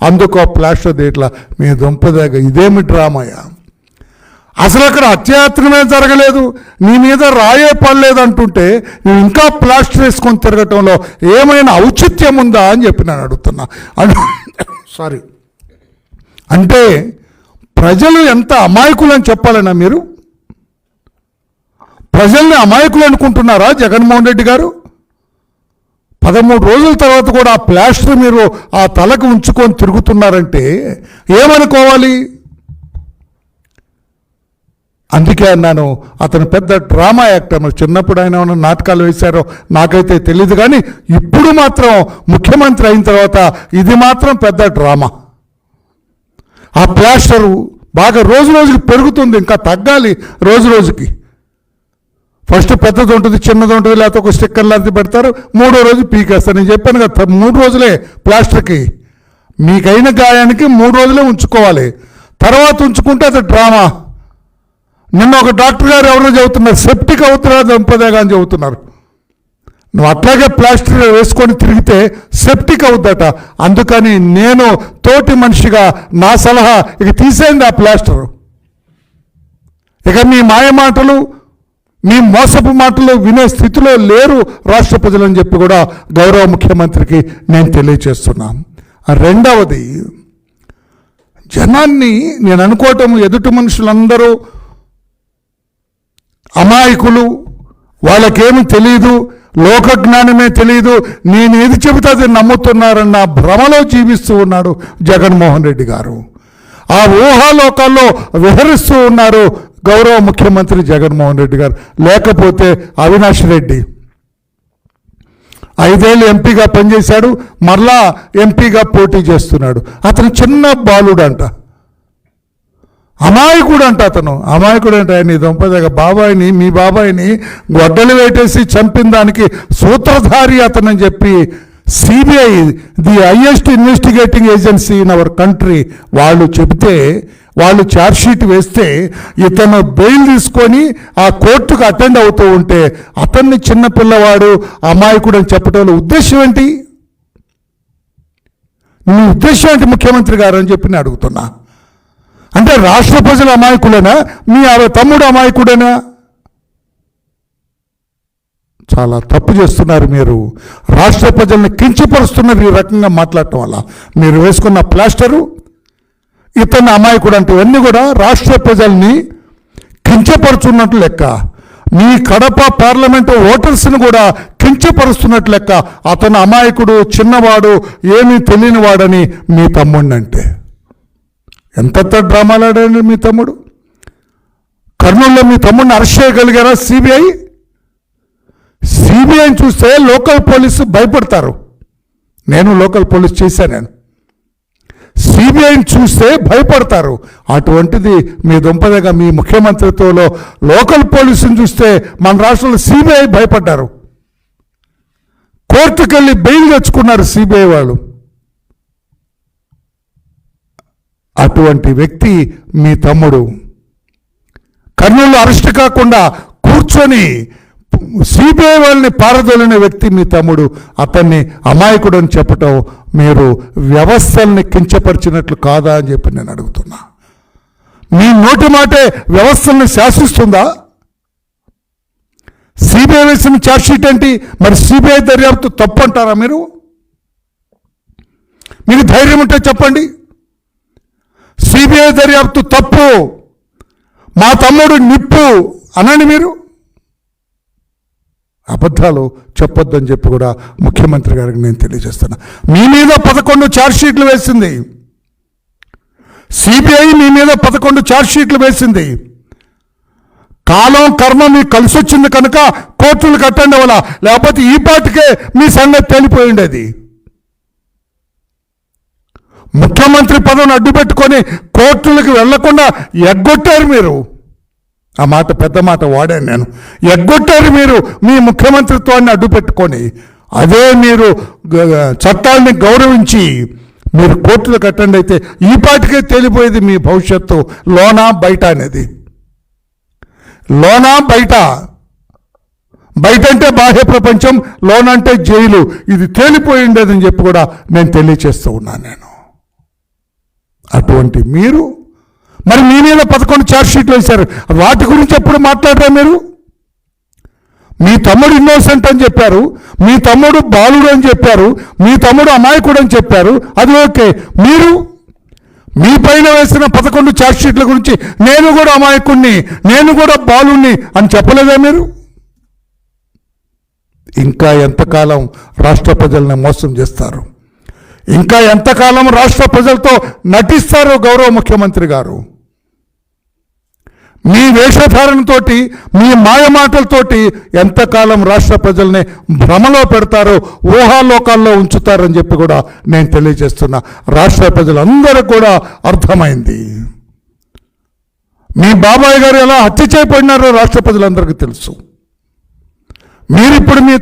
అందుకో ప్లాస్టర్ ఇట్లా మీ దుంపదాగా ఇదేమి డ్రామాయా? అసలు అక్కడ అత్యాత్రమే జరగలేదు, నీ మీద రాయే పడలేదు అంటుంటే నువ్వు ఇంకా ప్లాస్టర్ వేసుకొని తిరగటంలో ఏమైనా ఔచిత్యం ఉందా అని చెప్పి నేను అడుగుతున్నా. సారీ, అంటే ప్రజలు ఎంత అమాయకులని చెప్పాలన్నా మీరు? ప్రజల్ని అమాయకులు అనుకుంటున్నారా జగన్మోహన్ రెడ్డి గారు? 13 రోజుల తర్వాత కూడా ఆ ప్లాస్టర్ మీరు ఆ తలకు ఉంచుకొని తిరుగుతున్నారంటే ఏమనుకోవాలి? అందుకే అన్నాను, అతను పెద్ద డ్రామా యాక్టర్. మరి చిన్నప్పుడు ఆయన ఏమైనా నాటకాలు వేశారో నాకైతే తెలియదు, కానీ ఇప్పుడు మాత్రం ముఖ్యమంత్రి అయిన తర్వాత ఇది మాత్రం పెద్ద డ్రామా. ఆ ప్లాస్టరు బాగా రోజు రోజుకి పెరుగుతుంది, ఇంకా తగ్గాలి రోజు రోజుకి. ఫస్ట్ పెద్దది ఉంటుంది, చిన్నది ఉంటుంది, లేకపోతే ఒక స్టిక్కర్ లాంటిది పెడతారు, 3వ రోజు పీకేస్తారు. నేను చెప్పాను కదా 3 రోజులే ప్లాస్టర్కి. మీకైన గాయానికి 3 రోజులే ఉంచుకోవాలి, తర్వాత ఉంచుకుంటే అది డ్రామా. నిన్న ఒక డాక్టర్ గారు ఎవరో చెబుతున్నారు, సెప్టిక్ అవుతున్నారు దంపదేగా అని చెబుతున్నారు. నువ్వు అట్లాగే ప్లాస్టర్ వేసుకొని తిరిగితే సెప్టిక్ అవుద్దట. అందుకని నేను తోటి మనిషిగా నా సలహా, ఇక తీసేయండి ఆ ప్లాస్టర్. ఇక మీ మాయ మాటలు, మీ మోసపు మాటలు వినే స్థితిలో లేరు రాష్ట్ర ప్రజలని చెప్పి కూడా గౌరవ ముఖ్యమంత్రికి నేను తెలియచేస్తున్నాను. రెండవది, జనాన్ని నేను అనుకోవటం ఎదుటి మనుషులందరూ అమాయకులు, వాళ్ళకేమి తెలియదు, లోకజ్ఞానమే తెలియదు, నేను ఏది చెబితే అది నమ్ముతున్నారన్న భ్రమలో జీవిస్తూ ఉన్నాడు జగన్మోహన్ రెడ్డి గారు. ఆ ఊహాలోకాల్లో విహరిస్తూ ఉన్నారు గౌరవ ముఖ్యమంత్రి జగన్మోహన్ రెడ్డి గారు. లేకపోతే అవినాష్ రెడ్డి 5 ఏళ్ళు ఎంపీగా పనిచేశాడు, మరలా ఎంపీగా పోటీ చేస్తున్నాడు. అతను చిన్న బాలుడంట, అమాయకుడు అంట. అతను అమాయకుడు అంటే నీ దొంపదగ బాబాయిని, మీ బాబాయిని గొడ్డలు వేటేసి చంపిన దానికి సూత్రధారి అతను అని చెప్పి CBI, the highest investigating agency in our country, వాళ్ళు చెబితే, వాళ్ళు ఛార్జ్షీట్ వేస్తే ఇతను బెయిల్ తీసుకొని ఆ కోర్టుకు అటెండ్ అవుతూ ఉంటే అతన్ని చిన్నపిల్లవాడు, అమాయకుడు అని చెప్పడంలో ఉద్దేశం ఏంటి? నీ ఉద్దేశం ఏంటి ముఖ్యమంత్రి గారు అని చెప్పి నేను అడుగుతున్నా. అంటే రాష్ట్ర ప్రజలు అమాయకులేనా? మీ తమ్ముడు అమాయకుడేనా? చాలా తప్పు చేస్తున్నారు మీరు. రాష్ట్ర ప్రజల్ని కించపరుస్తున్నారు ఈ రకంగా మాట్లాడటం వల్ల. మీరు వేసుకున్న ప్లాస్టరు, ఇతను అమాయకుడు అంటే ఇవన్నీ కూడా రాష్ట్ర ప్రజల్ని కించపరుచున్నట్లు లెక్క. మీ కడప పార్లమెంటు ఓటర్స్ని కూడా కించపరుస్తున్నట్లు లెక్క. అతను అమాయకుడు, చిన్నవాడు, ఏమీ తెలియని వాడని మీ తమ్ముడిని అంటే. ఎంత డ్రామాలు ఆడాడు మీ తమ్ముడు. కర్నూలులో మీ తమ్ముడిని అరెస్ట్ చేయగలిగారా సిబిఐ? సిబిఐని చూస్తే లోకల్ పోలీసు భయపడతారు. నేను లోకల్ పోలీస్ చేశాను. నేను సిబిఐని చూస్తే భయపడతారు. అటువంటిది మీ దుంపదగా మీ ముఖ్యమంత్రిత్వంలో లోకల్ పోలీసుని చూస్తే మన రాష్ట్రంలో సిబిఐ భయపడ్డారు. కోర్టుకు వెళ్ళి బెయిల్ తెచ్చుకున్నారు సిబిఐ వాళ్ళు. అటువంటి వ్యక్తి మీ తమ్ముడు. కర్నూలు అరెస్ట్ కాకుండా కూర్చొని సిబిఐ వాళ్ళని పారదోలిన వ్యక్తి మీ తమ్ముడు. అతన్ని అమాయకుడు అని చెప్పటం మీరు వ్యవస్థల్ని కించపరిచినట్లు కాదా అని చెప్పి నేను అడుగుతున్నా. మీ నోటి మాటే వ్యవస్థల్ని శాసిస్తుందా? సిబిఐ వేసిన ఛార్జ్షీట్ ఏంటి? మరి సిబిఐ దర్యాప్తు తప్పు అంటారా మీరు? మీకు ధైర్యం ఉంటే చెప్పండి. సిబిఐ దర్యాప్తు తప్పు, మా తమ్ముడు నిప్పు అనండి. మీరు అబద్ధాలు చెప్పొద్దని చెప్పి కూడా ముఖ్యమంత్రి గారికి నేను తెలియజేస్తున్నా. మీ మీద 11 ఛార్జ్షీట్లు వేసింది సిబిఐ, మీ మీద 11 ఛార్జ్షీట్లు వేసింది. కాలం కర్మ మీకు కలిసి వచ్చింది కనుక కోర్టులకు అటెండ్ అవ్వాలా, లేకపోతే ఈ పాటికే మీ సంగతి తేలిపోయి ఉండేది. ముఖ్యమంత్రి పదవిని అడ్డుపెట్టుకొని కోర్టులకు వెళ్లకుండా ఎగ్గొట్టారు మీరు. ఆ మాట పెద్ద మాట వాడాను నేను. ఎగ్గొట్టారు మీరు మీ ముఖ్యమంత్రిత్వాన్ని అడ్డుపెట్టుకొని. అదే మీరు చట్టాన్ని గౌరవించి మీరు కోర్టులకు అటెండ్ అయితే ఈ పాటికే తేలిపోయేది మీ భవిష్యత్తు, లోనా బయట అనేది. లోనా బయట, బయట అంటే బాహ్య ప్రపంచం, లోన అంటే జైలు. ఇది తేలిపోయి ఉండేదని చెప్పి కూడా నేను తెలియచేస్తూ ఉన్నాను నేను. అటువంటి మీరు మరి మీ మీద 11 ఛార్జ్షీట్లు వేశారు, వాటి గురించి ఎప్పుడు మాట్లాడరా మీరు? మీ తమ్ముడు ఇన్నోసెంట్ అని చెప్పారు, మీ తమ్ముడు బాలుడు అని చెప్పారు, మీ తమ్ముడు అమాయకుడు అని చెప్పారు, అది ఓకే. మీరు మీ పైన వేసిన 11 ఛార్జ్షీట్ల గురించి నేను కూడా అమాయకుణ్ణి, నేను కూడా బాలుణ్ణి అని చెప్పలేదా మీరు? ఇంకా ఎంతకాలం రాష్ట్ర ప్రజల్ని మోసం చేస్తారు? ఇంకా ఎంతకాలం రాష్ట్ర ప్రజలతో నటిస్తారు గౌరవ ముఖ్యమంత్రి గారు? మీ వేషధారణతోటి, మీ మాయమాటలతోటి ఎంతకాలం రాష్ట్ర ప్రజల్ని భ్రమలో పెడతారో, ఊహాలోకాల్లో ఉంచుతారని చెప్పి కూడా నేను తెలియజేస్తున్నా. రాష్ట్ర ప్రజలందరికీ కూడా అర్థమైంది. మీ బాబాయ్ గారు ఎలా హత్య చేయబడినారో రాష్ట్ర ప్రజలందరికీ తెలుసు. మీరిప్పుడు మీ